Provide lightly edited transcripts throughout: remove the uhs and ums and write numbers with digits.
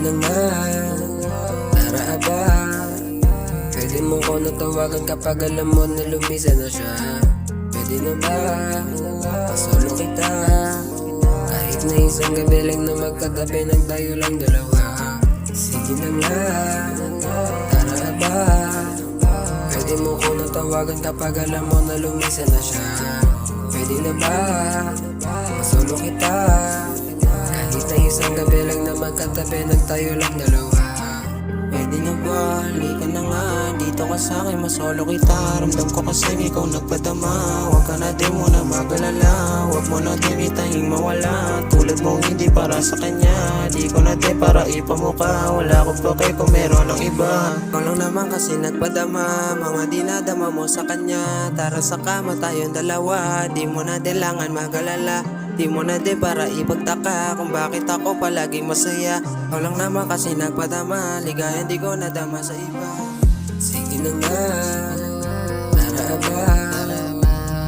na nga, tara ba? Pwede mo ko natawagan kapag alam mo na lumisa na siya. Pwede na ba? Pasolo kita. Kahit na isang gabi lang na magkatabi ng tayo lang dalawa. Sige na nga, tara ba? Pwede mo ko natawagan kapag alam mo na lumisa na siya. Pwede na ba? Pasolo kita. Kahit na isang gabi lang na magkatabi ng tayo lang dalawa. Pwede na ba? Halika na nga, dito ka sa'kin, masolo kita. Ramdam ko kasi ikaw nagpadama. Huwag ka na din muna magalala. Huwag mo na din itahing mawala. Tulad mo hindi para sa kanya, di ko na din para ipamuka. Wala ko pake kung meron ng iba. Ikaw lang naman kasi nagpadama. Mga dinadama mo sa kanya. Tara sa kama tayong dalawa. Di mo na din langan magalala. Di mo na din para ipagtaka kung bakit ako palaging masaya. Ikaw lang naman kasi nagpadama. Ligaya di ko nadama sa iba. Sige na nga, tara ba?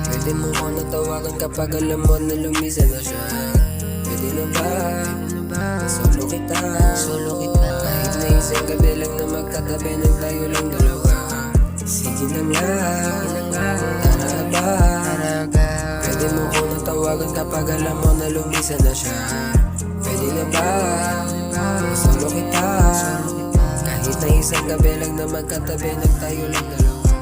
Pwede mo ko natawagan kapag alam mo na lumisa na siya. Pwede na ba? Solo kita. Kahit na isang gabi lang na magkatabi ng tayo lang dalawa. Sige na nga, tara ba? Pwede mo ko natawagan kapag alam mo na lumisa na siya. Pwede na ba? Solo kita. Kahit na isang gabi lang na magkatabi ng tayo lang dalawa.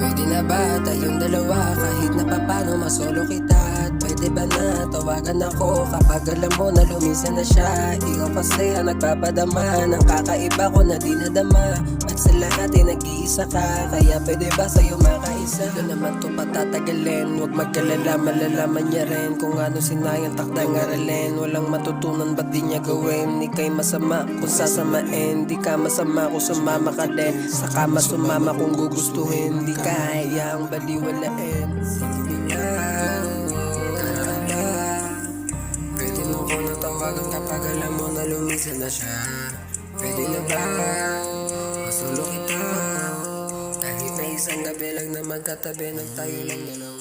Pwede na ba tayong dalawa kahit na papano masolo kita? At pwede ba na tawagan ako kapag alam mo na lumisa na siya? Ikaw kasi ang nagpapadama ng kakaiba ko na dinadama. At sa lahat ay nag-iisa ka, kaya pwede ba sa'yo makaisa? Ito naman to patatagalin, huwag magkalala, malalaman niya rin kung ano sinayang takdang aralin. Walang matutunan ba't di niya gawin? Di kay masama kung sasamain, di ka masama kung sumama ka din. Saka masumama kung gugustuhin, di kaya ang baliwalain. Sige na, karana. Pwede mo ko natawagan kapag alam mo na lumisa na siya. Pwede na ba? Masolo kita. Kahit na isang gabi lang na magkatabi ng tayo lang dalawa.